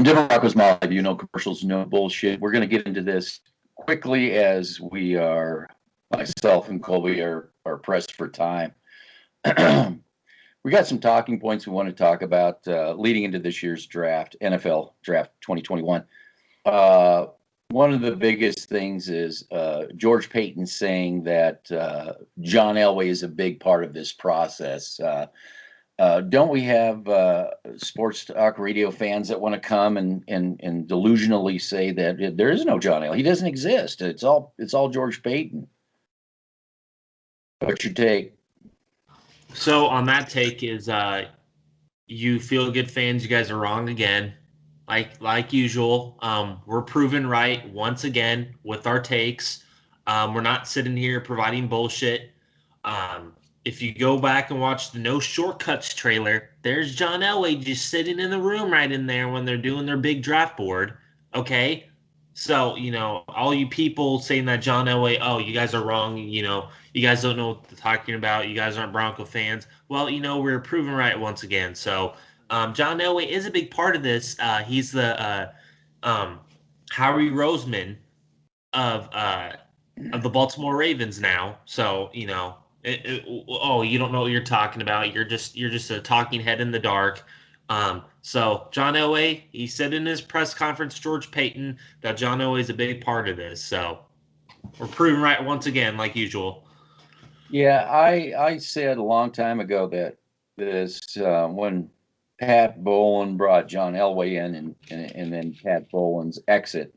Denver Broncos Mob, no commercials, no bullshit. We're going to get into this quickly as myself and Colby are pressed for time. We got some talking points we want to talk about leading into this year's draft, NFL draft 2021. One of the biggest things is George Payton saying that John Elway is a big part of this process. Don't we have sports talk radio fans that want to come and delusionally say that there is no John Elway? He doesn't exist. It's all George Payton. What's your take? So on that take is you feel good fans, you guys are wrong again. Like usual, we're proven right once again with our takes. We're not sitting here providing bullshit. If you go back and watch the No Shortcuts trailer, there's John Elway just sitting in the room right in there when they're doing their big draft board. Okay? So, all you people saying that John Elway, oh, you guys are wrong, you guys don't know what they're talking about, you guys aren't Bronco fans. Well, we're proven right once again. So, John Elway is a big part of this. He's the Howie Roseman of the Baltimore Ravens now. So, you don't know what you're talking about. You're just a talking head in the dark. So John Elway, he said in his press conference, George Payton, that John Elway is a big part of this. So we're proven right once again, like usual. Yeah, I said a long time ago that this when Pat Bowlen brought John Elway in and then Pat Bowlen's exit,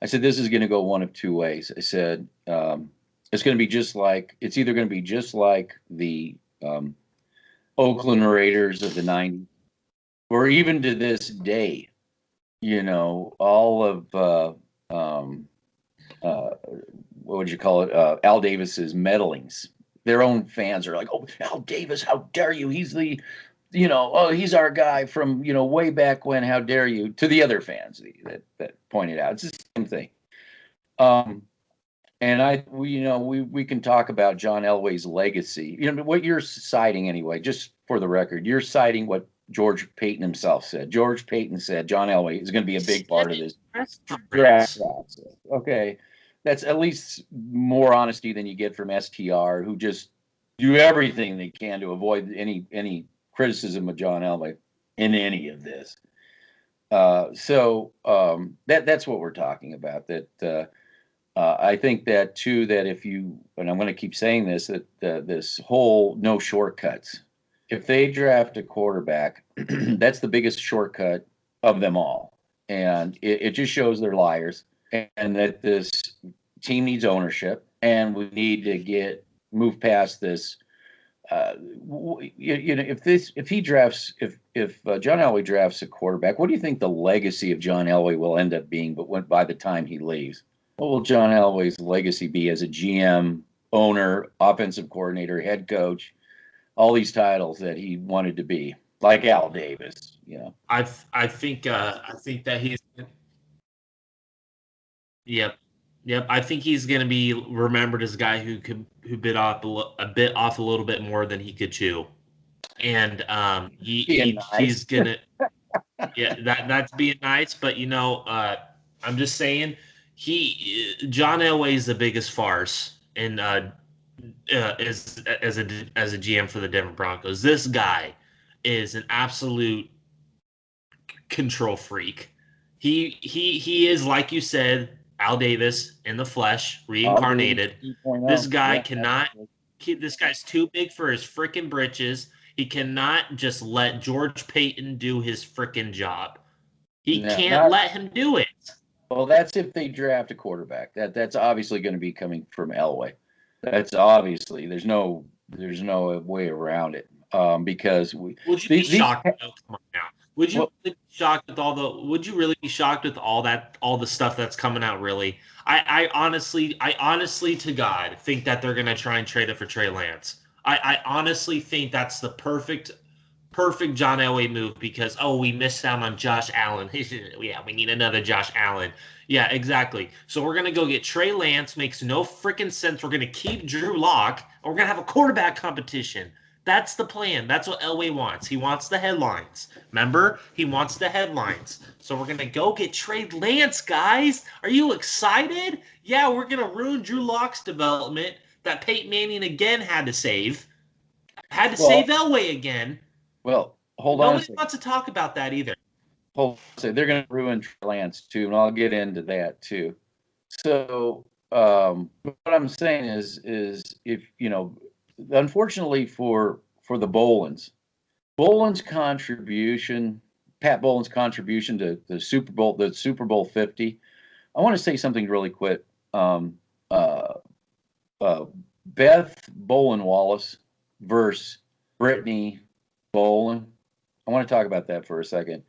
I said this is going to go one of two ways. I said it's going to be it's either going to be just like the Oakland Raiders of the 90s, or even to this day, all of what would you call it? Al Davis's meddlings. Their own fans are like, "Oh, Al Davis, how dare you? He's the, he's our guy from way back when. How dare you?" To the other fans that pointed out, it's the same thing. And we can talk about John Elway's legacy. What you're citing anyway, just for the record, you're citing what George Payton himself said. George Payton said John Elway is going to be a big part of this draft process. Okay, that's at least more honesty than you get from STR, who just do everything they can to avoid any criticism of John Elway in any of this. So that's what we're talking about. That I think that too. That and I'm going to keep saying this, that this whole no shortcuts. If they draft a quarterback, that's the biggest shortcut of them all. And it just shows they're liars, and that this team needs ownership, and we need to move past this. If John Elway drafts a quarterback, what do you think the legacy of John Elway will end up being? But by the time he leaves, what will John Elway's legacy be as a GM, owner, offensive coordinator, head coach? All these titles that he wanted to be, like Al Davis, I think that he's. Yep. I think he's going to be remembered as a guy who bit off a little bit more than he could chew, and he's gonna. Yeah, that's being nice, but I'm just saying John Elway is the biggest farce, and as a GM for the Denver Broncos. This guy is an absolute control freak. He is, like you said, Al Davis in the flesh, reincarnated. This guy cannot. This guy's too big for his freaking britches. He cannot just let George Payton do his freaking job. He can't let him do it. Well, that's if they draft a quarterback. That's obviously going to be coming from Elway. That's obviously there's no way around it. Because would you be shocked? Come on now. Would you really be shocked with Would you really be shocked with all the stuff that's coming out? Really, I honestly to God think that they're gonna try and trade it for Trey Lance. I honestly think that's the perfect John Elway move because we missed out on Josh Allen. Yeah, we need another Josh Allen. Yeah, exactly. So we're going to go get Trey Lance. Makes no freaking sense. We're going to keep Drew Lock, and we're going to have a quarterback competition. That's the plan. That's what Elway wants. He wants the headlines. Remember? He wants the headlines. So we're going to go get Trey Lance, guys. Are you excited? Yeah, we're going to ruin Drew Lock's development that Peyton Manning again had to save. Had to save Elway again. Well, hold on a Nobody second. wants to talk about that either. They're going to ruin Trey Lance too, and I'll get into that too. So what I'm saying is if unfortunately for the Bolin's contribution, Pat Bolin's contribution to the Super Bowl 50. I want to say something really quick. Uh, Beth Bolin Wallace versus Brittany Bolin. I want to talk about that for a second.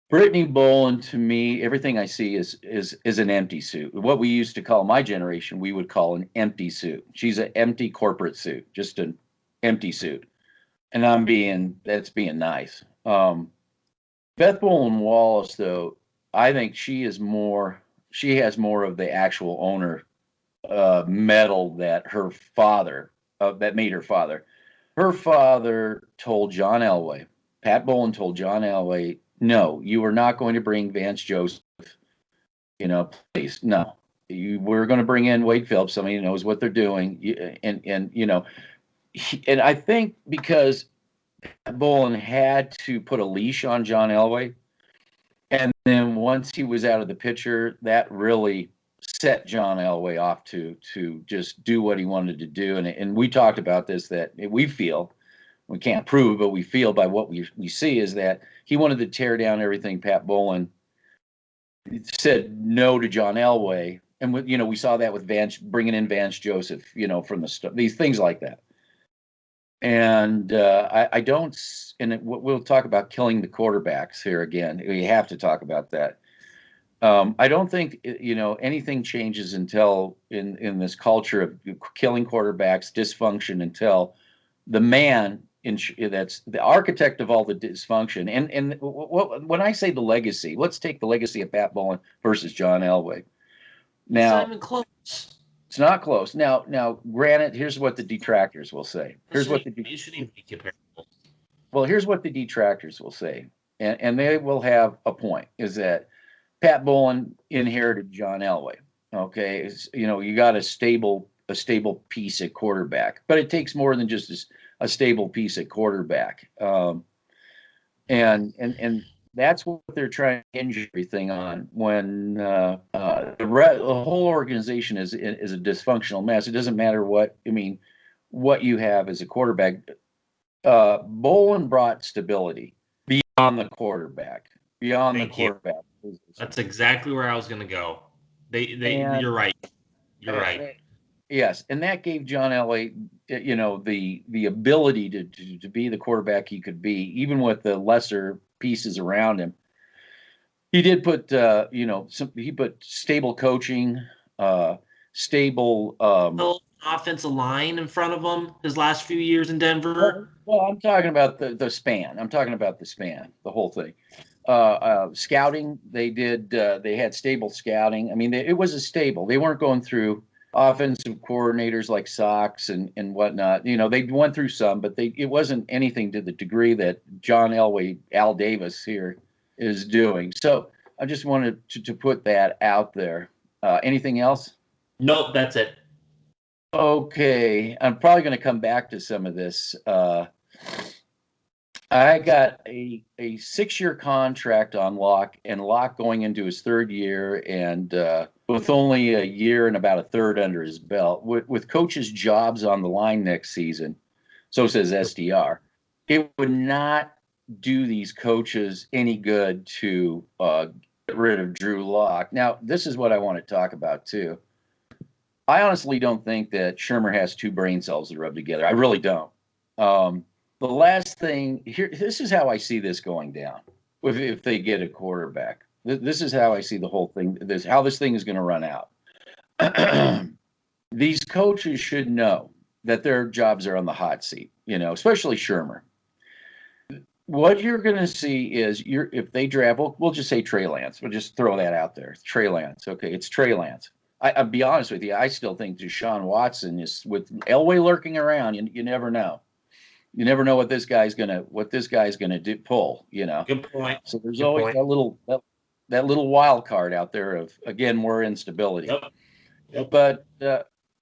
Brittany Bolin, to me, everything I see is an empty suit. What we used to call, my generation, we would call an empty suit. She's an empty corporate suit, just an empty suit. And that's being nice. Beth Bolin Wallace, though, I think she has more of the actual owner metal that her father, that made her father. Her father told John Elway, Pat Bolin told John Elway, no, you are not going to bring Vance Joseph. Please, no. We're going to bring in Wade Phillips, somebody who knows what they're doing. And I think because Bolin had to put a leash on John Elway, and then once he was out of the picture, that really set John Elway off to just do what he wanted to do. And we talked about this, that we feel, we can't prove, but we feel by what we see is that he wanted to tear down everything Pat Bolin said no to John Elway. And we saw that with bringing in Vance Joseph, from these things like that. And I don't, and we'll talk about killing the quarterbacks here again. We have to talk about that. I don't think anything changes until in this culture of killing quarterbacks, dysfunction, until the man that's the architect of all the dysfunction. And when I say the legacy, let's take the legacy of Pat Bolin versus John Elway. Now, it's not even close. It's not close. Now, granted, here's what the detractors will say. It shouldn't even be comparable. Well, here's what the detractors will say, and they will have a point, is that Pat Bolin inherited John Elway. Okay, you got a stable piece at quarterback, but it takes more than just a stable piece at quarterback. And that's what they're trying to hinge everything on. When the whole organization is a dysfunctional mess, it doesn't matter what you have as a quarterback. Bolin brought stability beyond the quarterback. That's exactly where I was going to go. You're right. You're right. Yes, and that gave John Elway, the ability to be the quarterback he could be, even with the lesser pieces around him. He did put, he put stable coaching, stable offensive line in front of him his last few years in Denver. Well, I'm talking about the span. I'm talking about the span, the whole thing. Scouting, they had stable scouting. I mean, it was a stable. They weren't going through offensive coordinators like Sox and whatnot. They went through some, but it wasn't anything to the degree that John Elway, Al Davis here is doing. So I just wanted to put that out there. Anything else? Nope, that's it. Okay, I'm probably going to come back to some of this. I got a 6-year contract on Locke, and Locke going into his third year, and with only a year and about a third under his belt, with coaches' jobs on the line next season, so says SDR, it would not do these coaches any good to get rid of Drew Locke. Now, this is what I want to talk about, too. I honestly don't think that Shermer has two brain cells to rub together. I really don't. The last thing here, this is how I see this going down. If they get a quarterback, this is how I see the whole thing. How this thing is going to run out. These coaches should know that their jobs are on the hot seat. Especially Shermer. What you're going to see is if they draft, we'll just say Trey Lance. We'll just throw that out there. Trey Lance. Okay, it's Trey Lance. I'll be honest with you. I still think Deshaun Watson is, with Elway lurking around. You never know. You never know what this guy's gonna do pull, you know. Good point. So there's Good always point. that little wild card out there of, again, more instability. Yep. Yep. But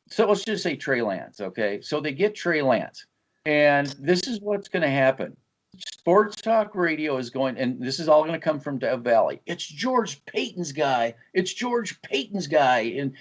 so let's just say Trey Lance, okay? So they get Trey Lance, and this is what's going to happen. Sports talk radio is going, and this is all going to come from Dev Valley. It's George Payton's guy. It's George Payton's guy, and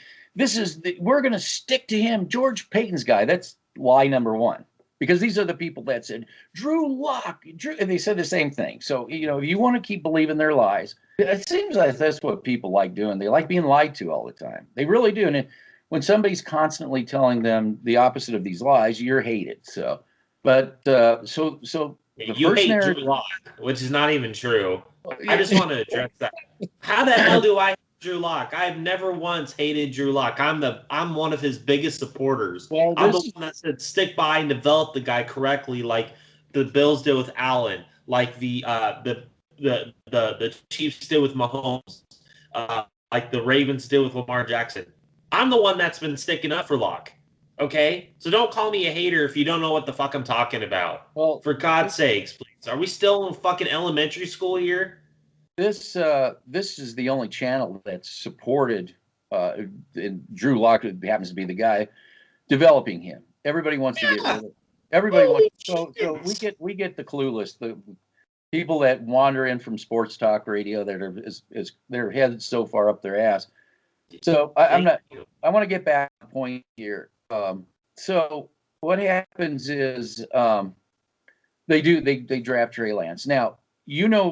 we're going to stick to him. George Payton's guy. That's lie number one, because these are the people that said Drew Lock, and they said the same thing. So if you want to keep believing their lies, it seems like that's what people like doing. They like being lied to all the time. They really do. And when somebody's constantly telling them the opposite of these lies, you're hated. So, but so you hate Drew Lock, which is not even true. I just want to address that. How the hell do I hate Drew Lock? I've never once hated Drew Lock. I'm one of his biggest supporters. Well, I'm the one that said stick by and develop the guy correctly, like the Bills did with Allen, like the Chiefs did with Mahomes, like the Ravens did with Lamar Jackson. I'm the one that's been sticking up for Lock. Okay? So don't call me a hater if you don't know what the fuck I'm talking about. Well, for God's sakes, please. Are we still in fucking elementary school here? This is the only channel that's supported and Drew Lock happens to be the guy developing him. Everybody wants to get rid of it. Everybody wants so we get the clueless, the people that wander in from sports talk radio that are is their heads so far up their ass. So I want to get back to the point here. So what happens is they draft Trey Lance. Now,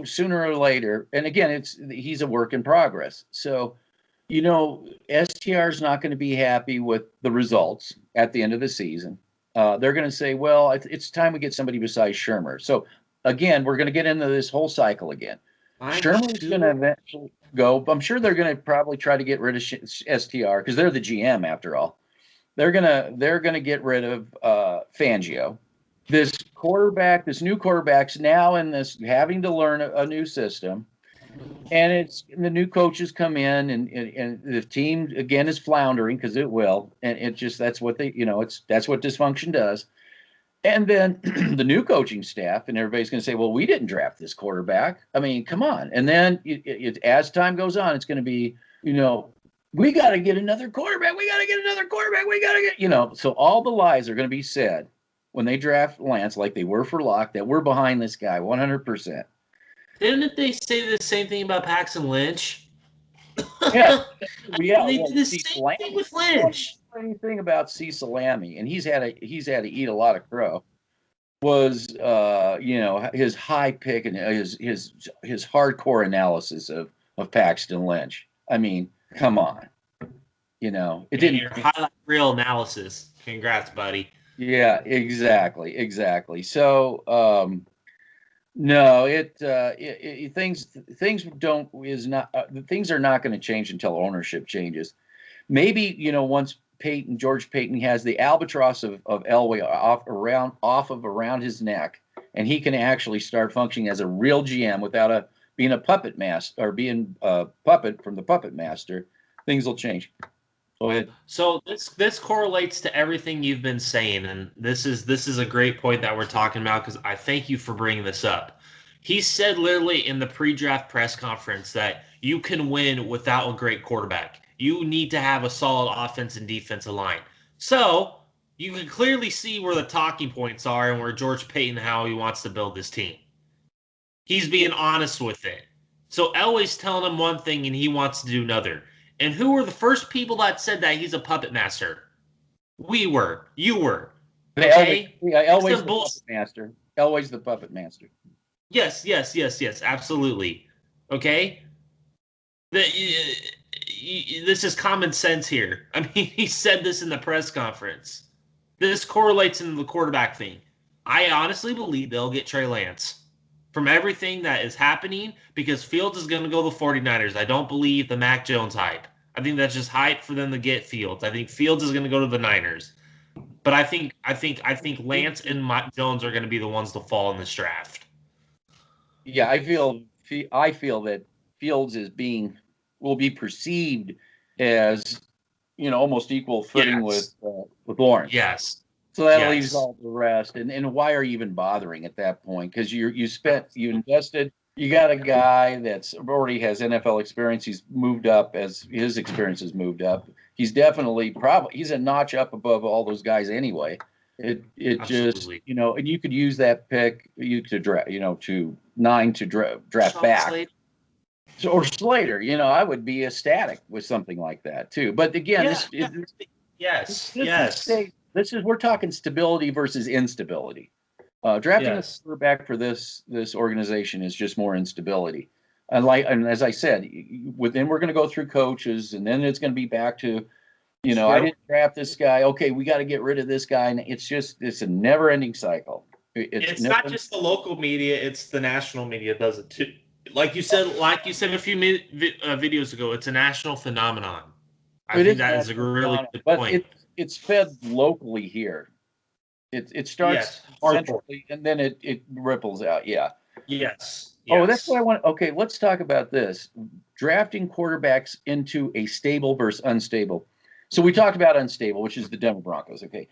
sooner or later, and again, he's a work in progress. So, STR is not going to be happy with the results at the end of the season. They're going to say, well, it's time we get somebody besides Shermer. So again, we're going to get into this whole cycle again. Shermer's going to eventually go. I'm sure they're going to probably try to get rid of STR because they're the GM after all. They're gonna get rid of Fangio. This new quarterback's now in this having to learn a new system, and the new coaches come in and the team again is floundering because it will, and that's what that's what dysfunction does. And then the new coaching staff and everybody's going to say, well, we didn't draft this quarterback. I mean, come on. And then as time goes on, it's going to be, we got to get another quarterback. We got to get another quarterback. We got to get, so all the lies are going to be said when they draft Lance, like they were for Locke, that we're behind this guy 100%. Didn't they say the same thing about Paxton Lynch? Yeah. They did the same thing with Lynch. Anything about Cecil Lammy, and he's had to eat a lot of crow, was his high pick and his hardcore analysis of Paxton Lynch. I mean, come on, it didn't. Your highlight reel analysis. Congrats, buddy. Yeah, exactly. So, no, things are not going to change until ownership changes. Maybe once George Payton has the albatross of Elway off of around his neck, and he can actually start functioning as a real GM without being a puppet master or being a puppet from the puppet master, things will change. Go ahead. So this correlates to everything you've been saying, and this is a great point that we're talking about because I thank you for bringing this up. He said literally in the pre-draft press conference that you can win without a great quarterback. You need to have a solid offense and defensive line. So you can clearly see where the talking points are and where George Payton, how he wants to build this team. He's being honest with it. So Elway's telling him one thing and he wants to do another. And who were the first people that said that he's a puppet master? We were. You were. Okay? Elway's the puppet master. Elway's the puppet master. Yes, absolutely. Okay? This is common sense here. I mean, he said this in the press conference. This correlates into the quarterback thing. I honestly believe they'll get Trey Lance from everything that is happening because Fields is going to go to the 49ers. I don't believe the Mac Jones hype. I think that's just hype for them to get Fields. I think Fields is going to go to the Niners. But I think Lance and Jones are going to be the ones to fall in this draft. Yeah, I feel that Fields will be perceived as almost equal footing with Lawrence. Yes. So that leaves Yes. all the rest. And why are you even bothering at that point? Because you invested, you got a guy that's already has NFL experience. He's moved up as his experience has moved up. He's definitely he's a notch up above all those guys anyway. It just, Absolutely. and you could use that pick, you could draft, to 9 to draft Sean back. Slade. Or Slater, I would be ecstatic with something like that too. But again, Yeah. Yes. this is we're talking stability versus instability. Drafting a Yes. quarterback for this organization is just more instability. And as I said, then we're going to go through coaches, and then it's going to be back to, I didn't draft this guy. Okay, we got to get rid of this guy, and it's a never-ending cycle. It's not just the local media; it's the national media does it too. Like you said a few videos ago, it's a national phenomenon. I think that is a really good but point. It's fed locally here. It starts centrally, and then it ripples out. Yeah. Yes. Oh, that's what I want. Okay, let's talk about this. Drafting quarterbacks into a stable versus unstable. So we talked about unstable, which is the Denver Broncos. Okay.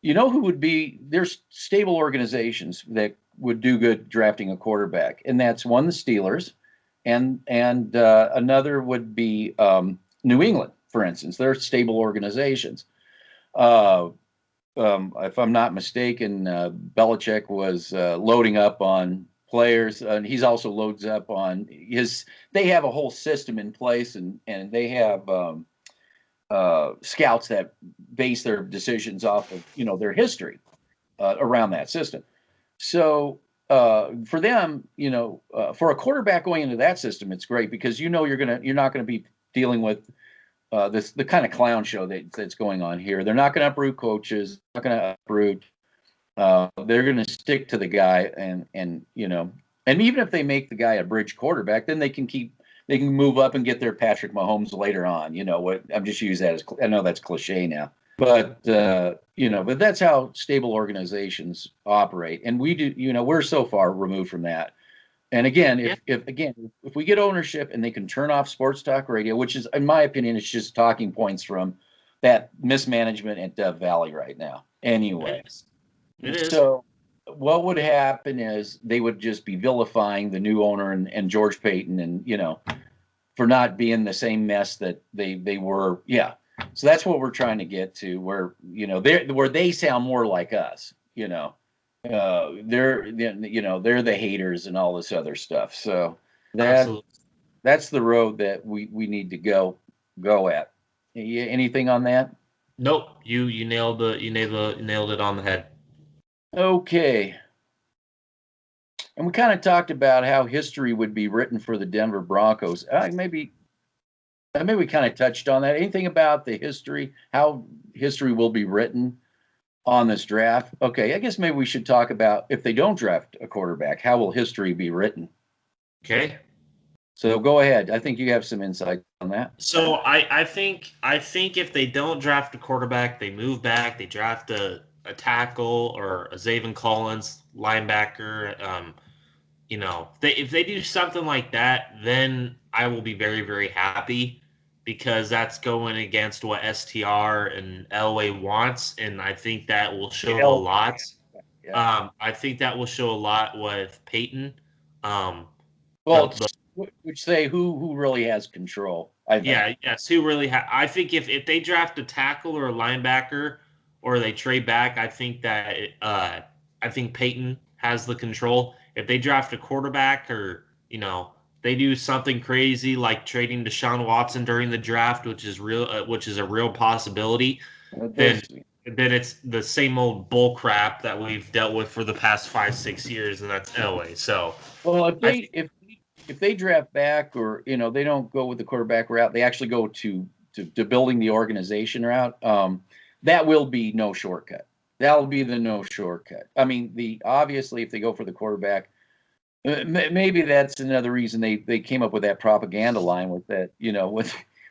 You know who would be there's stable organizations that would do good drafting a quarterback, and that's one, the Steelers, and another would be New England, for instance. They're stable organizations. Uh, if I'm not mistaken, Belichick was loading up on players, and he's also loads up on his. They have a whole system in place, and they have scouts that base their decisions off of their history around that system. So for them, for a quarterback going into that system, it's great because you're not gonna be dealing with the kind of clown show that's going on here. They're not going to uproot coaches, not going to uproot. They're going to stick to the guy, and even if they make the guy a bridge quarterback, then they can move up and get their Patrick Mahomes later on. What I'm just using that as I know that's cliche now, but but that's how stable organizations operate, and we do. We're so far removed from that. And again, if we get ownership and they can turn off sports talk radio, which is, in my opinion, it's just talking points from that mismanagement at Dove Valley right now. Anyway, it is. So what would happen is they would just be vilifying the new owner and George Payton, and for not being the same mess that they were. Yeah. So that's what we're trying to get to, where where they sound more like us. They're the haters and all this other stuff. So that's the road that we need to go at. Anything on that? Nope. You nailed it on the head. Okay. And we kind of talked about how history would be written for the Denver Broncos. Maybe we kind of touched on that. Anything about the history, how history will be written on this draft? Okay, I guess maybe we should talk about if they don't draft a quarterback, how will history be written? Okay. So go ahead. I think you have some insight on that. So I think if they don't draft a quarterback, they move back, they draft a tackle or a Zaven Collins linebacker. If they do something like that, then I will be very, very happy because that's going against what STR and Elway wants, and I think that will show a lot. Yeah. I think that will show a lot with Payton. Which say who really has control? I think. Yes. Who really? I think if they draft a tackle or a linebacker, or they trade back, I think that I think Payton has the control. If they draft a quarterback, or they do something crazy like trading Deshaun Watson during the draft, which is a real possibility, then it's the same old bull crap that we've dealt with for the past 5-6 years, and that's Elway. So, well, if they draft back, or they don't go with the quarterback route, they actually go to building the organization route. That will be no shortcut. That'll be the no shortcut. I mean, obviously if they go for the quarterback, maybe that's another reason they came up with that propaganda line with that.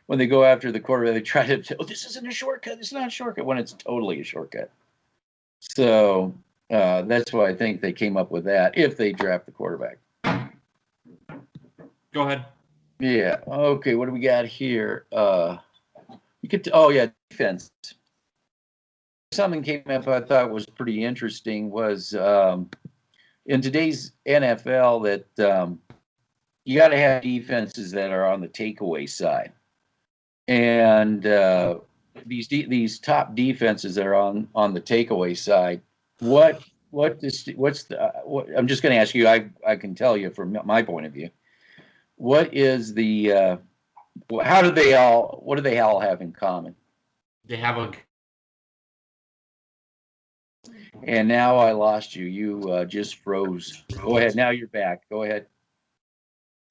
When they go after the quarterback, they try to, this isn't a shortcut. It's not a shortcut, when it's totally a shortcut. So that's why I think they came up with that. If they draft the quarterback. Go ahead. Yeah. Okay. What do we got here? Defense. something came up I thought was pretty interesting was in today's NFL that you got to have defenses that are on the takeaway side, and these top defenses that are on the takeaway side. I'm just going to ask you. I can tell you from my point of view. What is the how do they all? What do they all have in common? They have a. And now I lost you. You just froze. Go ahead. Now you're back. Go ahead.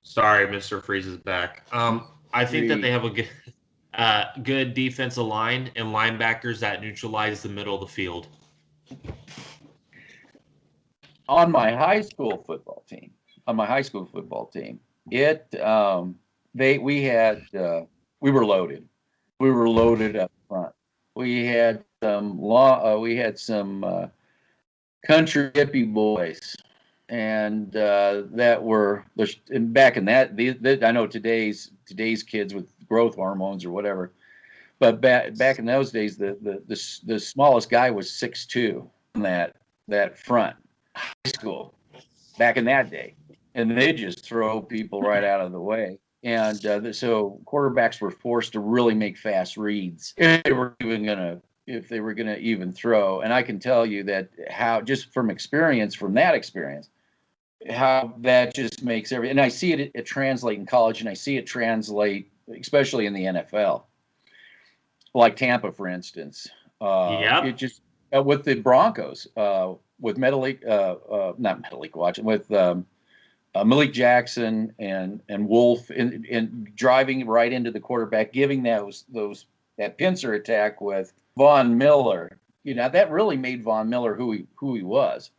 Sorry, Mr. Freeze is back. I think that they have a good defensive line and linebackers that neutralize the middle of the field. On my high school football team, we were loaded. We were loaded up front. We had some country hippie boys, and that were back in that. I know today's kids with growth hormones or whatever, but back in those days, the smallest guy was 6'2" in that front high school back in that day, and they just throw people right out of the way. And so quarterbacks were forced to really make fast reads if they were gonna even throw. And I can tell you that how, just from that experience, how that just makes everything. And I see it translate in college, and I see it translate especially in the NFL, like Tampa, for instance. It just with the Broncos, with Malik Jackson and Wolf and driving right into the quarterback, giving that pincer attack with Von Miller. That really made Von Miller who he was.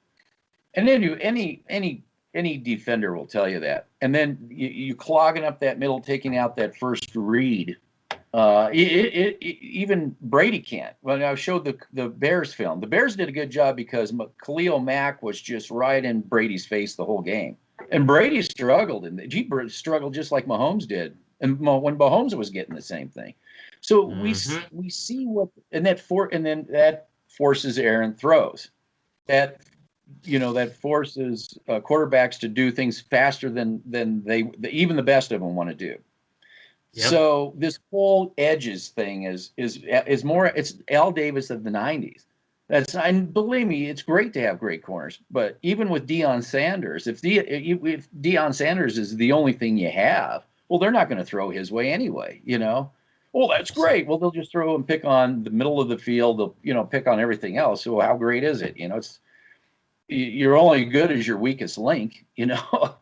And then any defender will tell you that. And then you clogging up that middle, taking out that first read. Even Brady can't. When I showed the Bears film, the Bears did a good job because Khalil Mack was just right in Brady's face the whole game. And Brady struggled, and he struggled just like Mahomes did, and when Mahomes was getting the same thing. So we see that forces errant throws. That forces quarterbacks to do things faster than even the best of them want to do. Yep. So this whole edges thing is more. It's Al Davis of the '90s. And believe me, it's great to have great corners. But even with Deion Sanders, if Deion Sanders is the only thing you have, well, they're not going to throw his way anyway. Well, that's great. Well, they'll just throw and pick on the middle of the field. They'll pick on everything else. So how great is it? You're only good as your weakest link.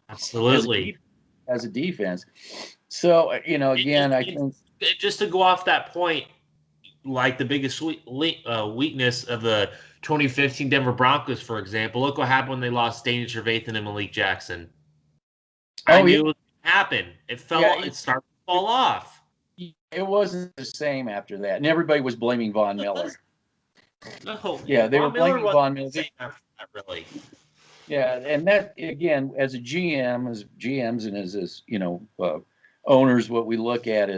Absolutely. As a defense. So again, I think just to go off that point. Like the biggest weakness of the 2015 Denver Broncos, for example. Look what happened when they lost Danny Trevathan and Malik Jackson. I knew it was going to happen. It started to fall off. It wasn't the same after that, and everybody was blaming Von Miller. No, they were blaming Von Miller. After that, really. Yeah, and that again, as a GM, as GMs, and as owners, what we look at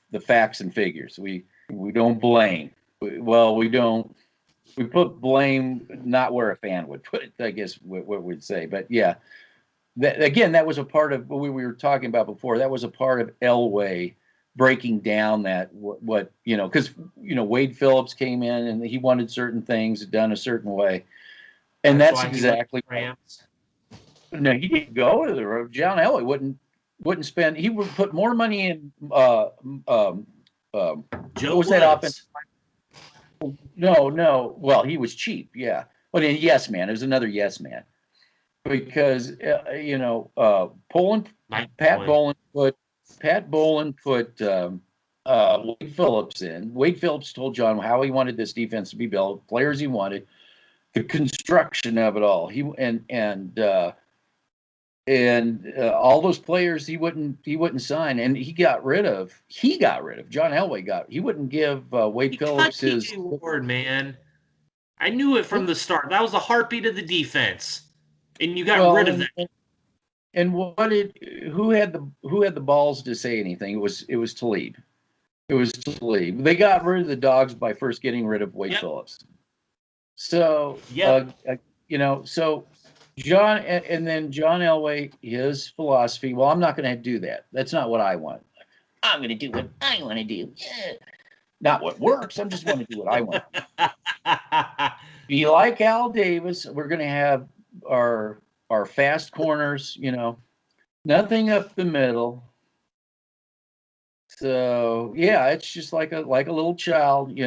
the facts and figures. We don't blame. We put blame not where a fan would put it, I guess what we'd say. But yeah, that was a part of what we were talking about before. That was a part of Elway breaking down that because Wade Phillips came in and he wanted certain things done a certain way, and that's exactly. No, he didn't go to the road. John Elway wouldn't spend. He would put more money in. What was that offense? No. Well, he was cheap. Yeah, but a yes man. It was another yes man because Pat Bowlen put Wade Phillips in. Wade Phillips told John how he wanted this defense to be built, players he wanted, the construction of it all. And all those players he wouldn't sign, and he got rid of John Elway. He wouldn't give Wade Phillips his word, man. I knew it from the start. That was the heartbeat of the defense, and you got rid of that. And who had the balls to say anything? It was Talib. It was to leave. They got rid of the dogs by first getting rid of Wade Phillips. So, so John, and then John Elway, his philosophy, well, I'm not going to do that. That's not what I want. I'm going to do what I want to do. Yeah. Not what works. I'm just going to do what I want. Be like Al Davis. We're going to have our fast corners, nothing up the middle. So yeah, it's just like a little child,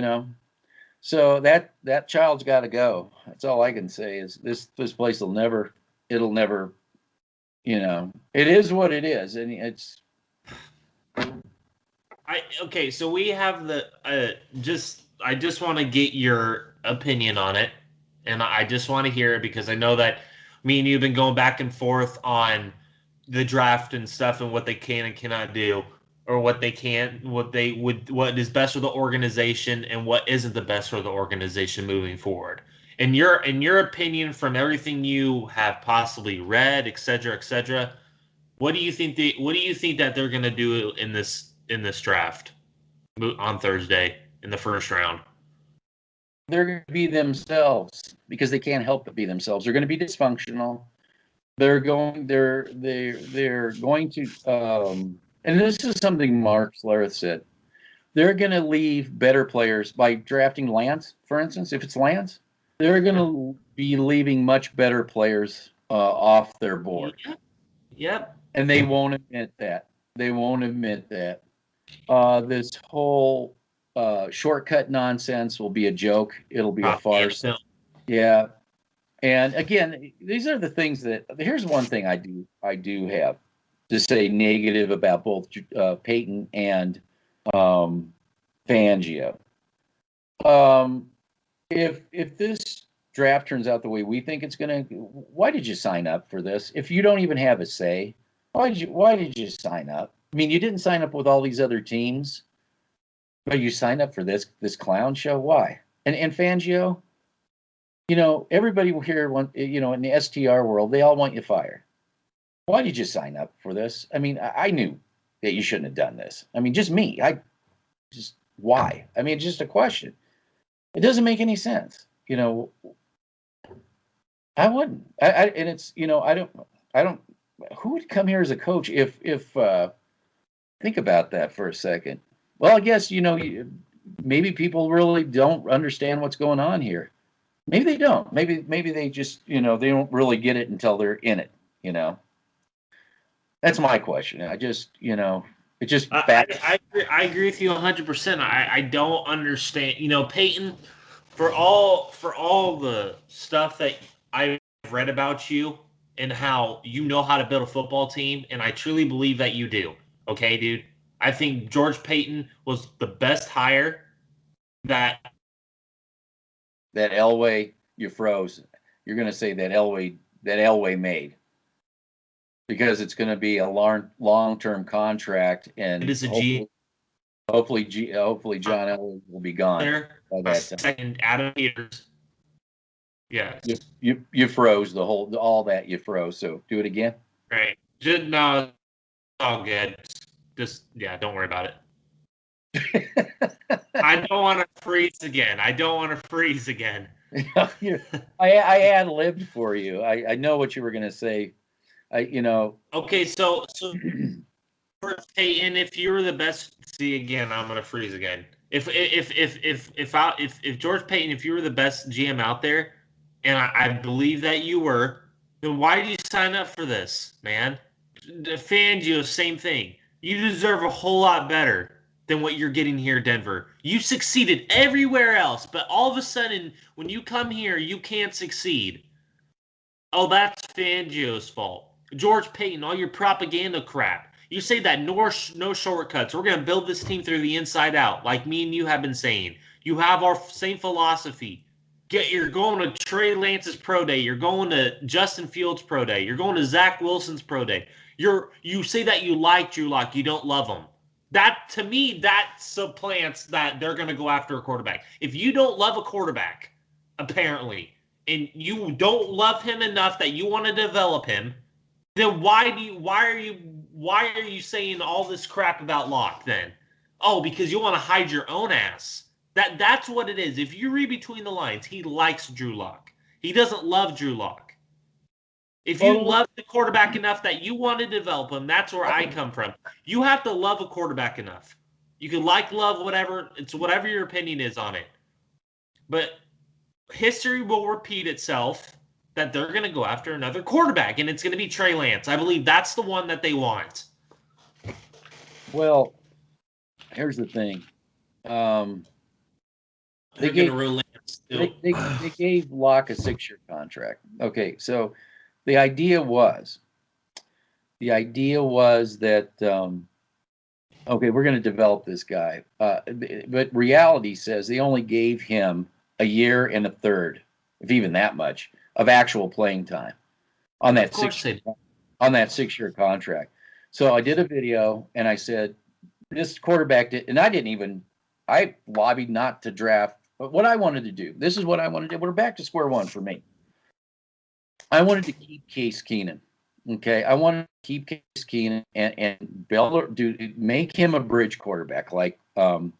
So that child's got to go. That's all I can say is this place it'll never, it is what it is, and it's. Okay, so we have the I just want to get your opinion on it, and I just want to hear it because I know that me and you've been going back and forth on the draft and stuff and what they can and cannot do, or what they can, what is best for the organization and what isn't the best for the organization moving forward. In your opinion, from everything you have possibly read, et cetera, what do you think that they're going to do in this draft on Thursday in the first round? They're going to be themselves because they can't help but be themselves. They're going to be dysfunctional. They're going to and this is something Mark Schlereth said. They're going to leave better players by drafting Lance, for instance. If it's Lance, they're going to be leaving much better players off their board. Yep. And they won't admit that. This whole shortcut nonsense will be a joke. It'll be a farce. Yeah. And again, these are the things that. Here's one thing I do have to say negative about both Payton and Fangio. If this draft turns out the way we think it's going to, why did you sign up for this? If you don't even have a say, why did you sign up? I mean, you didn't sign up with all these other teams, but you signed up for this clown show. Why? And Fangio, everybody here in the STR world, they all want you fired. Why did you sign up for this? I mean, I knew that you shouldn't have done this. I mean, just me. Why? I mean, it's just a question. It doesn't make any sense. I wouldn't. And it's, I don't, who would come here as a coach if think about that for a second. Well, I guess, maybe people really don't understand what's going on here. Maybe they don't. Maybe they just, they don't really get it until they're in it, That's my question. I just, it just. I agree with you 100%. I don't understand. Peyton, for all the stuff that I've read about you and how you know how to build a football team, and I truly believe that you do. Okay, dude. I think George Payton was the best hire that Elway, you froze. You're going to say that Elway made. Because it's going to be a long-term contract, and it is hopefully John Elway will be gone by that time. Second, Adam Peters. Yeah, you froze all that you froze. So do it again. Right. No, it's all good. Just don't worry about it. I don't want to freeze again. I ad-libbed for you. I know what you were going to say. Okay, so for Peyton, if you were the best, see again, I'm gonna freeze again. If George Payton, if you were the best GM out there, and I believe that you were, then why did you sign up for this, man? Fangio, same thing. You deserve a whole lot better than what you're getting here, Denver. You succeeded everywhere else, but all of a sudden, when you come here, you can't succeed. Oh, that's Fangio's fault. George Payton, all your propaganda crap. You say that no shortcuts. We're going to build this team through the inside out, like me and you have been saying. You have our same philosophy. You're going to Trey Lance's pro day. You're going to Justin Fields' pro day. You're going to Zach Wilson's pro day. You say that you like Drew Lock. You don't love him. That, to me, that supplants that they're going to go after a quarterback. If you don't love a quarterback, apparently, and you don't love him enough that you want to develop him, then why are you saying all this crap about Locke then? Oh, because you want to hide your own ass. That's what it is. If you read between the lines, he likes Drew Lock. He doesn't love Drew Lock. If you Well, love the quarterback enough that you want to develop him, that's where I come from. You have to love a quarterback enough. You can love, whatever. It's whatever your opinion is on it. But history will repeat itself that they're going to go after another quarterback, and it's going to be Trey Lance. I believe that's the one that they want. well, here's the thing. They're going to relent. They gave Locke a 6-year contract. Okay, so the idea was that okay, we're going to develop this guy, but reality says they only gave him a year and a third, if even that much, of actual playing time on that on that 6-year contract. So I did a video and I said this quarterback did, and I lobbied not to draft. But what I wanted to do, this is what I wanted to do. We're back to square one for me. I wanted to keep Case Keenum. Okay, I wanted to keep Case Keenum and make him a bridge quarterback, like the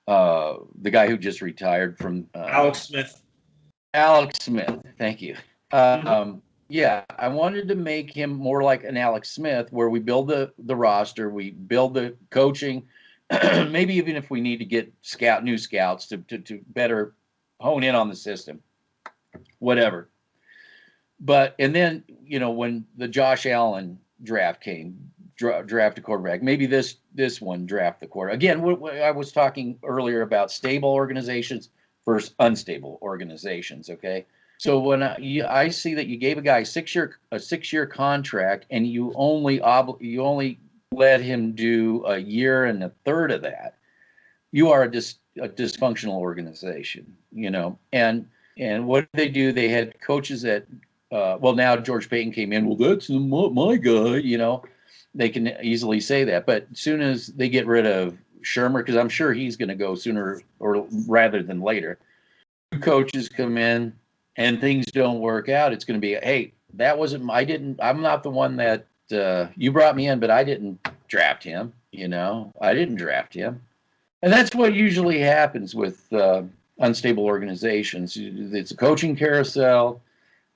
guy who just retired from Alex Smith. Alex Smith, thank you. Yeah, I wanted to make him more like an Alex Smith, where we build the roster, we build the coaching. Maybe even if we need to get new scouts to better hone in on the system, whatever. But and then when the Josh Allen draft came, draft a quarterback. Maybe this one draft the quarterback. Again, I was talking earlier about stable organizations versus unstable organizations. Okay, so when I see that you gave a guy a 6-year contract and you only let him do a year and a third of that, you are a dysfunctional organization, And what did they do? They had coaches that, now George Payton came in. Well, that's my guy, They can easily say that, but as soon as they get rid of Shermer, because I'm sure he's going to go sooner or rather than later, coaches come in and things don't work out. It's going to be, hey, I'm not the one that. You brought me in, but I didn't draft him. I didn't draft him, and that's what usually happens with unstable organizations. It's a coaching carousel,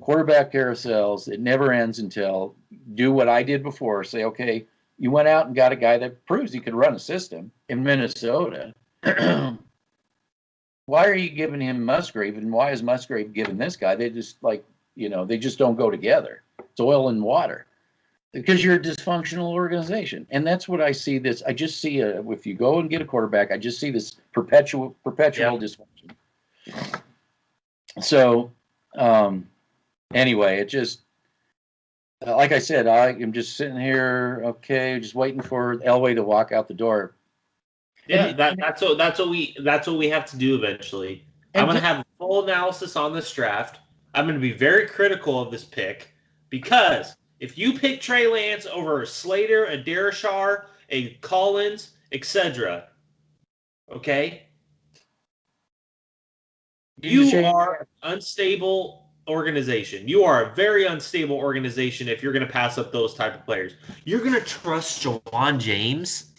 quarterback carousels. It never ends until do what I did before. Say, okay, you went out and got a guy that proves he could run a system in Minnesota. Why are you giving him Musgrave, and why is Musgrave giving this guy? They just they just don't go together. It's oil and water. Because you're a dysfunctional organization. And that's what I see I just see if you go and get a quarterback, I just see this perpetual dysfunction. So, anyway, it just, like I said, I am just sitting here, okay, just waiting for Elway to walk out the door. Yeah, that's what we have to do eventually. I'm going to have a full analysis on this draft. I'm going to be very critical of this pick because if you pick Trey Lance over a Slater, a Darashar, a Collins, etc., okay, you are unstable organization. You are a very unstable organization if you're going to pass up those type of players. You're going to trust Jawan James?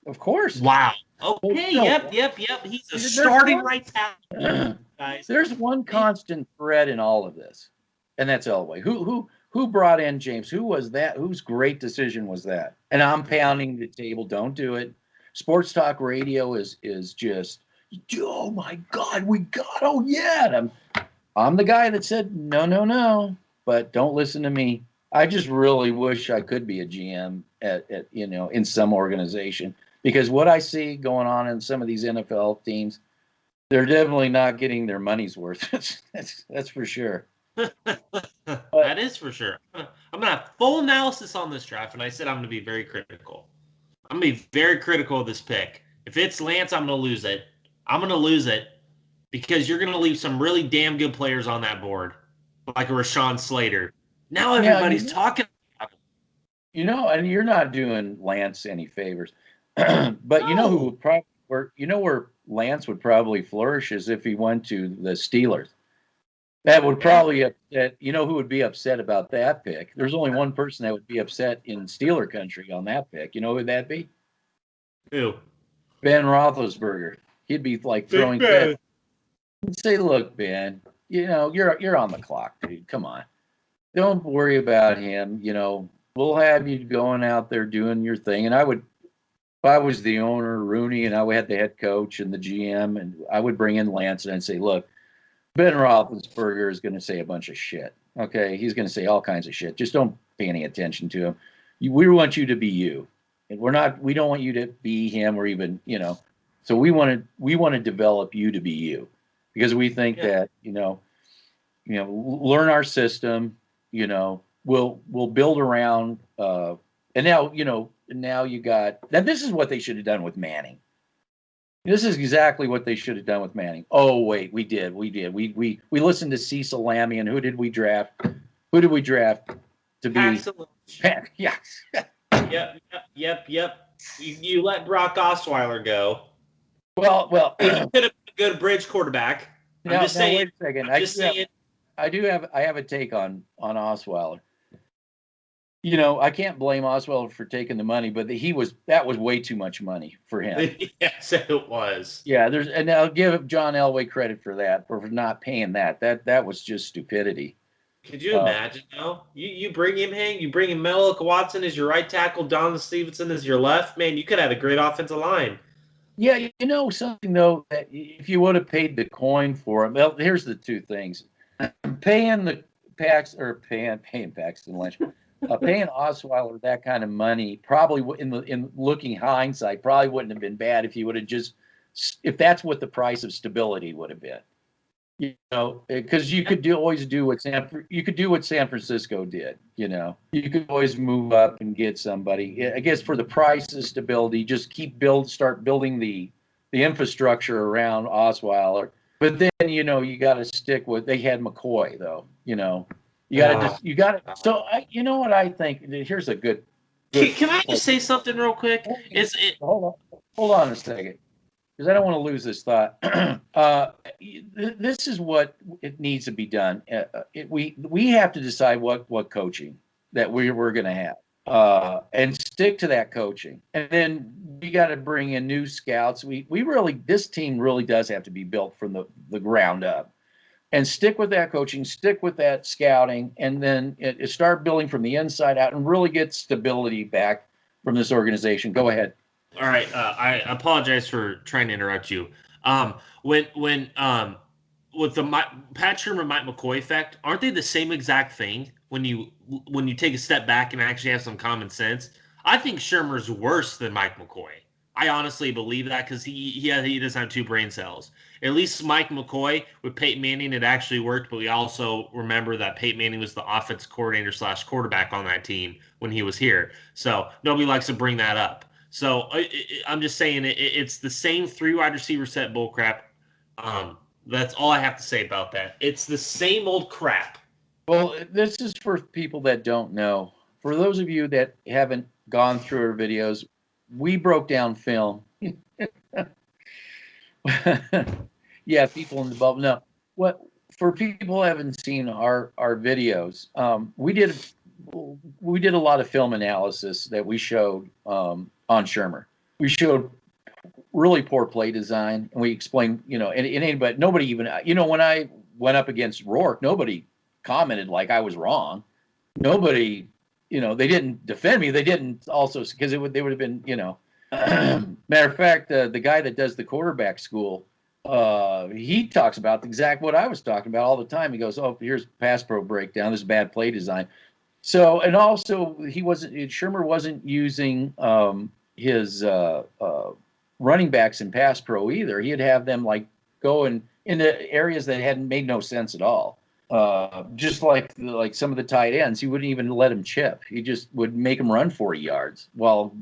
Of course. Wow. Okay. Yep. He's a starting right tackle. Guys. There's one constant thread in all of this, and that's Elway. Who brought in James? Who was that? Whose great decision was that? And I'm pounding the table. Don't do it. Sports talk radio is just, oh my God, oh yeah. And I'm the guy that said no, but don't listen to me. I just really wish I could be a GM at in some organization, because what I see going on in some of these NFL teams, they're definitely not getting their money's worth. That's for sure. That is for sure. I'm going to have full analysis on this draft, and I said I'm going to be very critical. I'm going to be very critical of this pick. If it's Lance, I'm going to lose it. I'm going to lose it because you're going to leave some really damn good players on that board, like a Rashawn Slater. Now everybody's talking about him. And you're not doing Lance any favors. But who probably where Lance would probably flourish is if he went to the Steelers. That would probably upset. You know who would be upset about that pick? There's only one person that would be upset in Steeler country on that pick. You know who that'd be? Ew. Ben Roethlisberger. He'd be like Big throwing fits. Ben. He'd say, "Look, Ben, you know you're on the clock, dude. Come on, don't worry about him. You know we'll have you going out there doing your thing." And I would, if I was the owner, Rooney, and I had the head coach and the GM, and I would bring in Lance and I'd say, "Look, Ben Roethlisberger is going to say a bunch of shit. Okay, he's going to say all kinds of shit. Just don't pay any attention to him. We want you to be you, and we're not. We don't want you to be him or even So we want to develop you to be you, because we think that learn our system. We'll build around. And now you got that. This is what they should have done with Manning. This is exactly what they should have done with Manning. Oh wait, we did. We listened to Cecil Lammy, and who did we draft? Who did we draft to be? Yeah. Yep. You let Brock Osweiler go. Well. He could have been a good bridge quarterback. I'm just saying. Wait a second. I have a take on Osweiler. I can't blame Osweiler for taking the money, but that was way too much money for him. Yes, it was. Yeah, and I'll give John Elway credit for that, for not paying that. That was just stupidity. Could you imagine though? You bring him you bring him Melik Watson as your right tackle, Don Stevenson as your left. Man, you could have a great offensive line. Yeah, something though, that if you would have paid the coin for him. Well, here's the two things: paying Paxton Lynch. Paying Osweiler that kind of money probably in looking hindsight probably wouldn't have been bad if you would have if that's what the price of stability would have been, because you could always do what San Francisco did. You could always move up and get somebody. I guess for the price of stability, just start building the infrastructure around Osweiler. But then you got to stick with. They had McCoy though. You got to. So you know what I think? Here's a good. Can I just say something real quick? Hold on a second, because I don't want to lose this thought. This is what it needs to be done. We have to decide what coaching that we're going to have, and stick to that coaching. And then we got to bring in new scouts. This team really does have to be built from the ground up. And stick with that coaching, stick with that scouting, and then start building from the inside out and really get stability back from this organization. Go ahead. All right. I apologize for trying to interrupt you. With the Pat Shermer, Mike McCoy effect, aren't they the same exact thing when you take a step back and actually have some common sense? I think Shermer's worse than Mike McCoy. I honestly believe that because he doesn't have two brain cells. At least Mike McCoy with Peyton Manning, it actually worked, but we also remember that Peyton Manning was the offense coordinator / quarterback on that team when he was here. So nobody likes to bring that up. So I'm just saying it's the same 3 wide receiver set bullcrap. That's all I have to say about that. It's the same old crap. Well, this is for people that don't know. For those of you that haven't gone through our videos, we broke down film. Yeah, people in the bubble. No, for people who haven't seen our videos, we did a lot of film analysis that we showed on Shermer. We showed really poor play design, and we explained, but nobody even, when I went up against Rourke, nobody commented like I was wrong. Nobody. They didn't defend me. They didn't also, because they would have been, matter of fact, the guy that does the quarterback school, he talks about exact what I was talking about all the time. He goes, "Oh, here's pass pro breakdown. This is bad play design." So, and also Shermer wasn't using his running backs in pass pro either. He'd have them like go into areas that hadn't made no sense at all. Just like some of the tight ends, he wouldn't even let him chip. He just would make him run 40 yards while,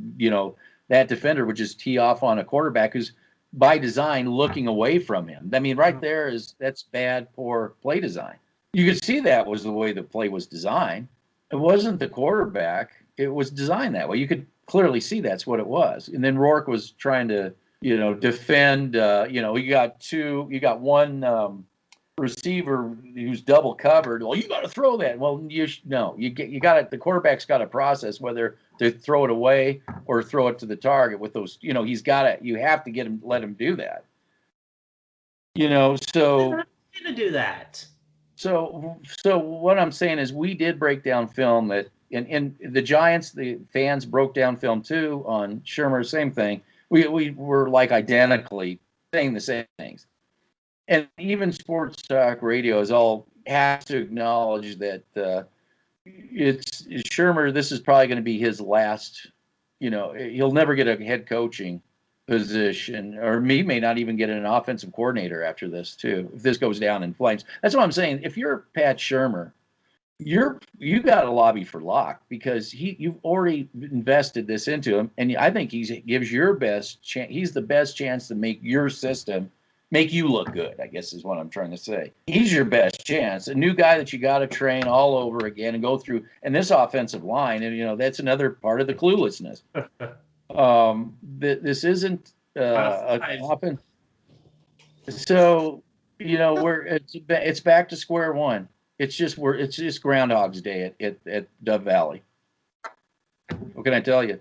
that defender would just tee off on a quarterback who's by design looking away from him. I mean, right there that's bad, poor play design. You could see that was the way the play was designed. It wasn't the quarterback. It was designed that way. You could clearly see that's what it was. And then Rourke was trying to, defend, you got one, receiver who's double covered. Well, you got to throw that. Well, you got it. The quarterback's got to process whether to throw it away or throw it to the target with those. He's got to. You have to let him do that. So to do that. So what I'm saying is we did break down film that, and the Giants, the fans broke down film too on Shermer, same thing. We were like identically saying the same things. And even sports talk radio has to acknowledge that it's Shermer, this is probably going to be his last, he'll never get a head coaching position, or he may not even get an offensive coordinator after this too, if this goes down in flames. That's what I'm saying. If you're Pat Shermer, you got to lobby for Locke, because you've already invested this into him, and I think gives your best chance. He's the best chance to make your system make you look good, I guess is what I'm trying to say. He's your best chance. A new guy that you got to train all over again and go through, and this offensive line, and that's another part of the cluelessness. This isn't often. So, it's back to square one. It's just Groundhog's Day at Dove Valley. What can I tell you?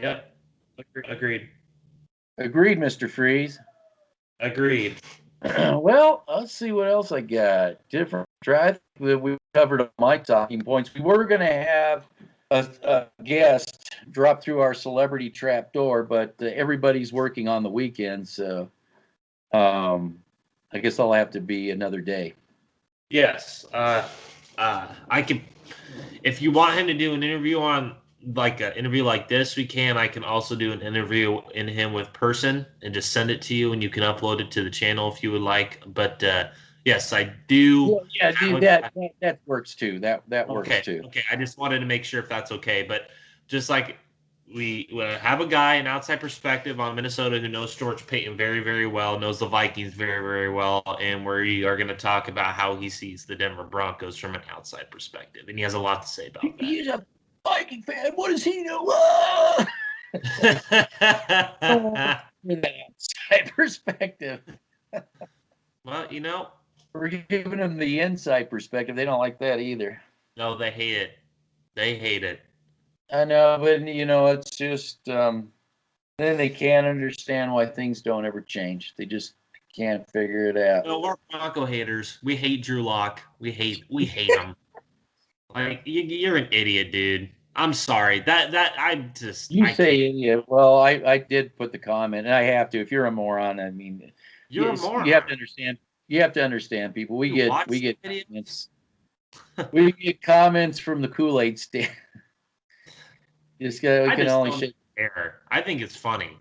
Yep. Agreed. Agreed, Mr. Freeze. Agreed. Well, let's see what else I got. Different drive that we covered on my talking points. We were going to have a guest drop through our celebrity trap door, but everybody's working on the weekend, so I guess I'll have to be another day. Yes. I can, if you want him to do an interview on like an interview like this, we can. I can also do an interview in him with person and just send it to you, and you can upload it to the channel if you would like. But yes, I do. Yeah, dude, that works too. That works too. Okay, I just wanted to make sure if that's okay. But just like we have a guy, an outside perspective on Minnesota who knows George Payton very, very well, knows the Vikings very, very well, and we are going to talk about how he sees the Denver Broncos from an outside perspective, and he has a lot to say about that. He's a Viking fan. What does he know? Outside perspective. Well, we're giving them the inside perspective. They don't like that either. No, they hate it. They hate it. I know, but it's just then they can't understand why things don't ever change. They just can't figure it out. No, we're Bronco haters. We hate Drew Lock. We hate him. Like you're an idiot, dude. I'm sorry. That I'm just. You say idiot. Well, I did put the comment, and I have to. If you're a moron, I mean, you're a moron. You have to understand. You have to understand, people. We get comments. We get comments from the Kool-Aid stand. We can only shake. I think it's funny.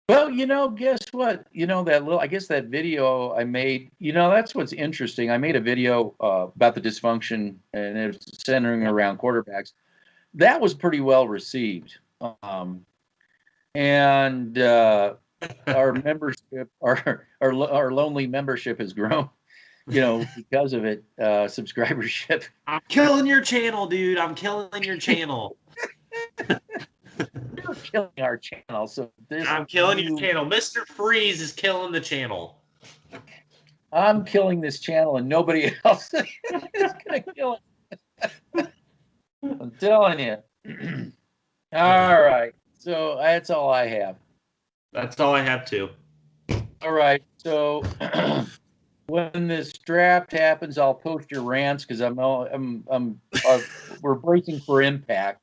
Well, guess what? I guess that video I made, that's what's interesting. I made a video about the dysfunction, and it was centering around quarterbacks. That was pretty well received. And our membership, our lonely membership has grown, because of it, subscribership. I'm killing your channel, dude. I'm killing your channel. You're killing our channel. So I'm killing your channel. Mr. Freeze is killing the channel. I'm killing this channel, and nobody else is going to kill it. I'm telling you. All right. So that's all I have. That's all I have too. All right. So when this draft happens, I'll post your rants, because we're bracing for impact.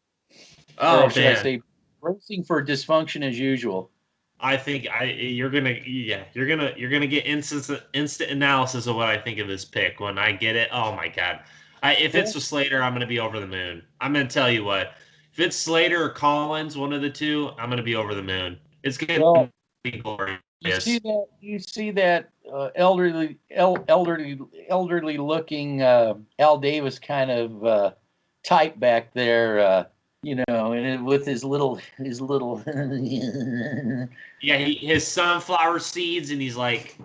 Oh, should I say bracing for dysfunction as usual? I think you're gonna get instant analysis of what I think of this pick when I get it. Oh my god! If it's with Slater, I'm gonna be over the moon. I'm gonna tell you what. If it's Slater or Collins, one of the two, I'm gonna be over the moon. It's gonna be glorious. You see that elderly looking Al Davis kind of type back there. And with his little yeah, his sunflower seeds, and he's like,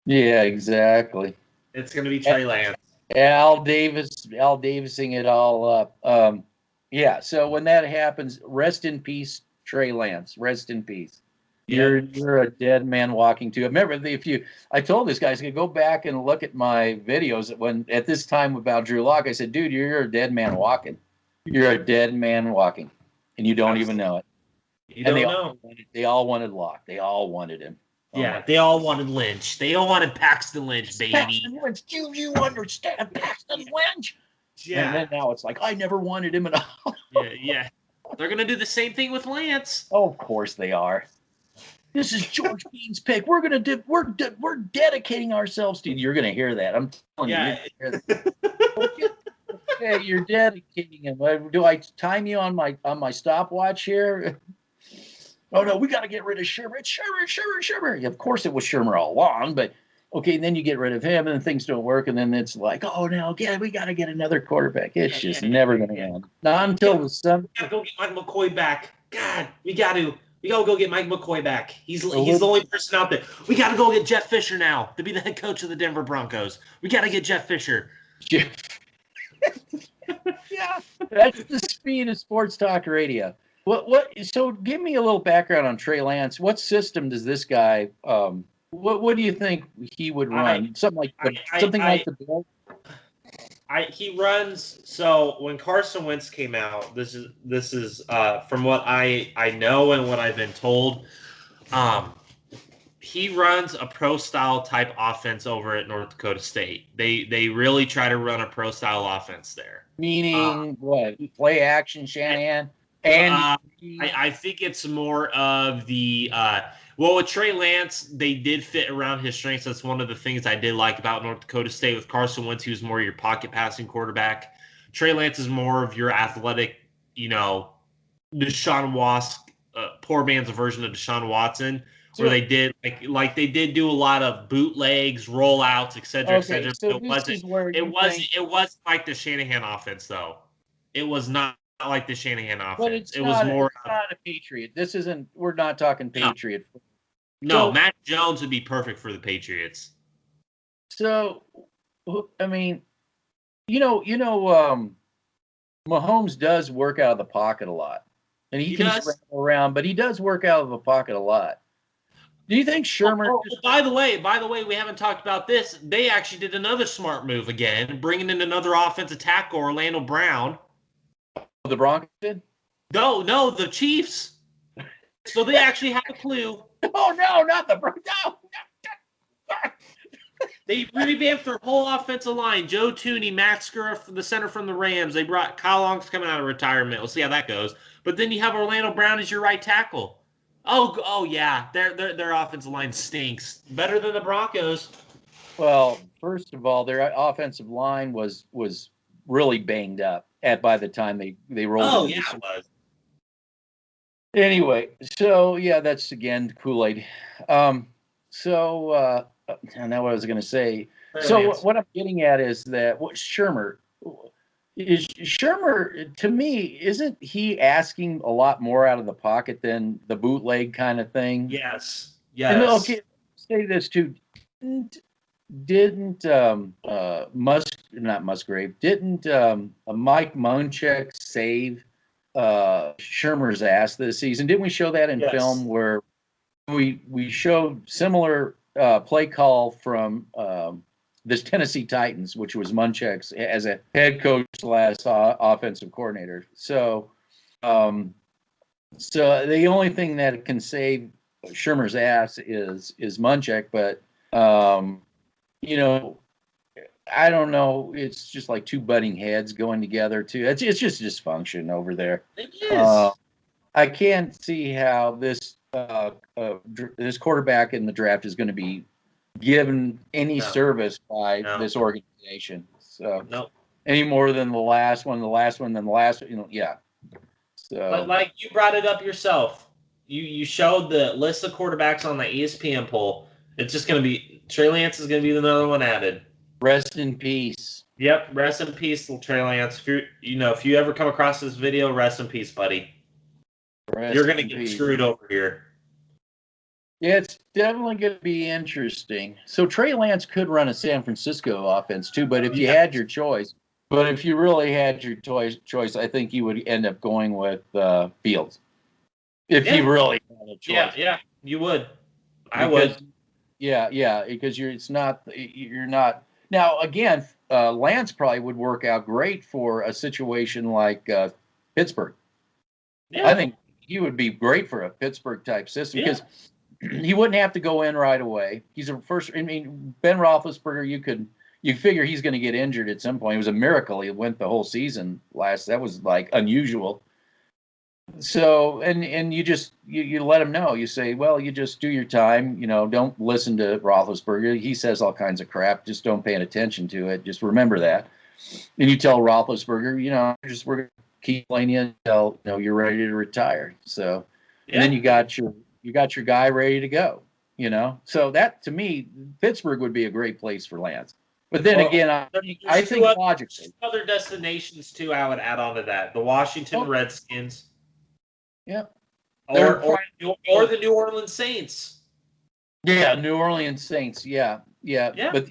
yeah, exactly. It's gonna be Trey Lance. Al Davising it all up. Yeah. So when that happens, rest in peace, Trey Lance. Rest in peace. You're a dead man walking too. Remember, I told this guy, I said, go back and look at my videos at this time about Drew Lock. I said, dude, you're a dead man walking. You're a dead man walking, and you don't even know it. You don't know. They all wanted Lock. They all wanted him. Yeah, they all wanted Lynch. They all wanted Paxton Lynch, baby. Paxton Lynch. Do you understand Paxton Lynch? Yeah. And then now it's like, I never wanted him at all. Yeah. They're going to do the same thing with Lance. Oh, of course they are. This is George Payton's pick. We're dedicating ourselves to. You're gonna hear that. I'm telling you. Okay, you're dedicating him. Do I time you on my stopwatch here? Oh no, we got to get rid of Shermer. It's Shermer. Of course, it was Shermer all along, but okay. Then you get rid of him, and then things don't work, and then it's like, oh no, again, we got to get another quarterback. It's just never gonna end. Not until the sun. We got to go get Mike McCoy back. God, we got to. We got to go get Mike McCoy back. He's the only person out there. We got to go get Jeff Fisher now to be the head coach of the Denver Broncos. We got to get Jeff Fisher. Yeah, that's the speed of sports talk radio. So give me a little background on Trey Lance. What system does this guy? What do you think he would run? Something like the Bill. He runs. So when Carson Wentz came out, this is from what I know and what I've been told. He runs a pro style type offense over at North Dakota State. They really try to run a pro style offense there. Meaning what? Play action, Shanahan. And I think it's more of the well, with Trey Lance, they did fit around his strengths. That's one of the things I did like about North Dakota State. With Carson Wentz, he was more your pocket passing quarterback. Trey Lance is more of your athletic, Deshaun Watson, poor man's version of Deshaun Watson, where they did like they did do a lot of bootlegs, rollouts, etc., etc. So it wasn't like the Shanahan offense, though. It was not like the Shanahan offense. But it's not a Patriot. This isn't. We're not talking Patriot. No, Mac Jones would be perfect for the Patriots. So, I mean, Mahomes does work out of the pocket a lot, and he can scramble around, but he does work out of the pocket a lot. Do you think Shermer? By the way, we haven't talked about this. They actually did another smart move again, bringing in another offensive tackle, Orlando Brown. The Broncos did? No, the Chiefs. So they actually have a clue. Oh no, not the Broncos. No. They revamped their whole offensive line. Joe Tooney, Max Gura, the center from the Rams. They brought Kyle Long's coming out of retirement. We'll see how that goes. But then you have Orlando Brown as your right tackle. Oh yeah, their offensive line stinks. Better than the Broncos. Well, first of all, their offensive line was really banged up by the time they rolled. Oh yeah, it was. Anyway, so yeah, that's again Kool-Aid. And now what I was going to say. So what I'm getting at is that Shermer to me, isn't he asking a lot more out of the pocket than the bootleg kind of thing? Yes. And okay, say this too. Didn't Mike Munchak save Shermer's ass this season? Didn't we show that in film where we showed similar play call from this Tennessee Titans, which was Munchak's as a head coach / offensive coordinator. So the only thing that can save Shermer's ass is Munchak, but I don't know. It's just like two butting heads going together too. It's just dysfunction over there. It is. I can't see how this quarterback in the draft is going to be given any service by this organization. So any more than the last one, then the last. Yeah. So, but like you brought it up yourself, you showed the list of quarterbacks on the ESPN poll. It's just going to be Trey Lance is going to be another one added. Rest in peace. Yep, rest in peace, Trey Lance. If you ever come across this video, rest in peace, buddy. You're going to get screwed over here. Yeah, it's definitely going to be interesting. So Trey Lance could run a San Francisco offense too, but if you had your choice, if you really had your choice, I think you would end up going with Fields. If you really had a choice. You would. I would. Yeah, because you're not now again. Lance probably would work out great for a situation like Pittsburgh. Yeah. I think he would be great for a Pittsburgh type system Yeah. because he wouldn't have to go in right away. He's a first. I mean, Ben Roethlisberger, you figure he's going to get injured at some point. It was a miracle he went the whole season last. That was like unusual. So and you let him know. You say, well, you just do your time. Don't listen to Roethlisberger. He says all kinds of crap. Just don't pay attention to it. Just remember that. And you tell Roethlisberger, we're going to keep playing you until you're ready to retire. So, and then you got your guy ready to go. So that to me, Pittsburgh would be a great place for Lance. But then again, I think logically, other destinations too. I would add on to that: the Washington Redskins. Yeah. Or the New Orleans Saints. Yeah, New Orleans Saints. Yeah. But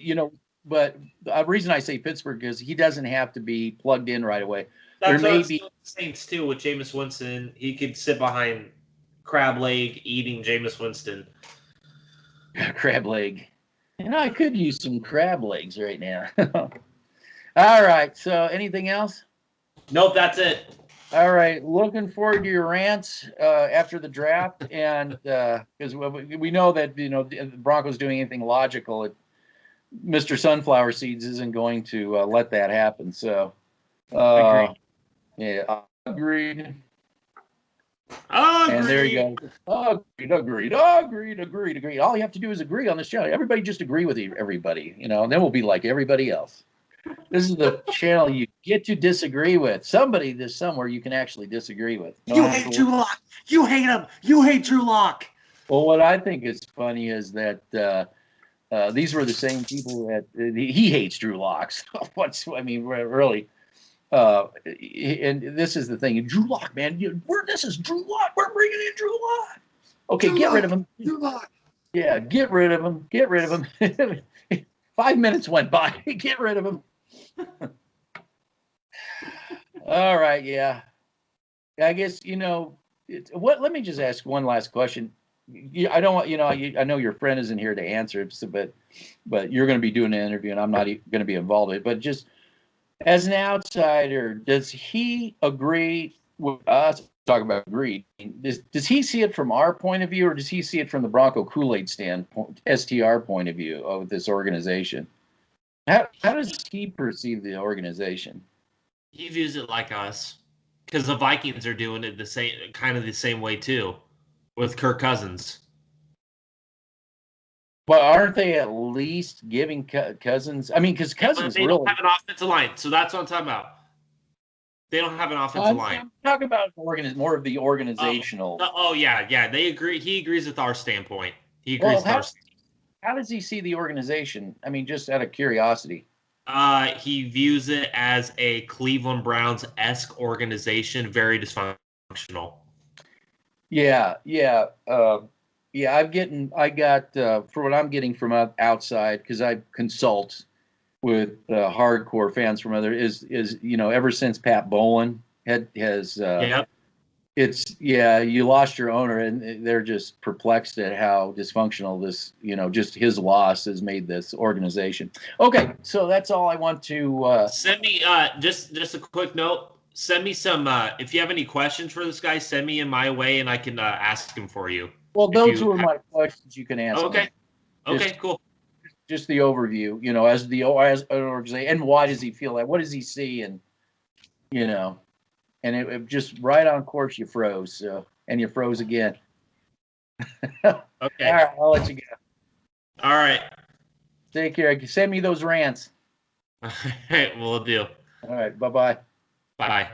but the reason I say Pittsburgh is he doesn't have to be plugged in right away. That's there may be Saints too with Jameis Winston. He could sit behind crab leg eating Jameis Winston. Crab leg. I could use some crab legs right now. All right. So anything else? Nope, that's it. All right, looking forward to your rants after the draft, and because we know that the Broncos doing anything logical, Mr. Sunflower Seeds isn't going to let that happen. So, yeah, agreed. And there you go. Agreed. All you have to do is agree on this channel. Everybody just agree with everybody, and then we'll be like everybody else. This is the channel you get to disagree with. Somebody there's somewhere you can actually disagree with. You hate Drew Lock. You hate him. You hate Drew Lock. Well, what I think is funny is that these were the same people that he hates Drew Lock. Really. And this is the thing. Drew Lock, man. This is Drew Lock. We're bringing in Drew Lock. Okay, rid of him. Drew Lock. Yeah, get rid of him. Get rid of him. 5 minutes went by. Get rid of him. All right, yeah. I guess let me just ask one last question. I don't want I know your friend isn't here to answer it, but you're going to be doing an interview, and I'm not going to be involved in it. But just as an outsider, does he agree with us? Talk about greed. Does he see it from our point of view, or does he see it from the Bronco Kool-Aid standpoint, STR point of view of this organization? How does he perceive the organization? He views it like us, because the Vikings are doing it the same way too, with Kirk Cousins. But aren't they at least giving Cousins? I mean, because Cousins they don't have an offensive line, so that's what I'm talking about. They don't have an offensive line. I'm talking about more of the organizational. Yeah. They agree. He agrees with our standpoint. He agrees with our standpoint. How does he see the organization? I mean, just out of curiosity. He views it as a Cleveland Browns-esque organization, very dysfunctional. Yeah. I got for what I'm getting from outside, because I consult with hardcore fans from other is ever since Pat Bowlen has you lost your owner, and they're just perplexed at how dysfunctional this just his loss has made this organization. Okay, so that's all I want to send me just a quick note. Send me some if you have any questions for this guy, send me in my way and I can ask him for you. Well, those are my questions you can ask. Okay. Okay, cool. Just the overview, as an organization, and why does he feel that? What does he see? And and it just right on course you froze. So, and you froze again. Okay. All right, I'll let you go. All right. Take care. Send me those rants. All right, we'll do. All right. Bye-bye. Bye.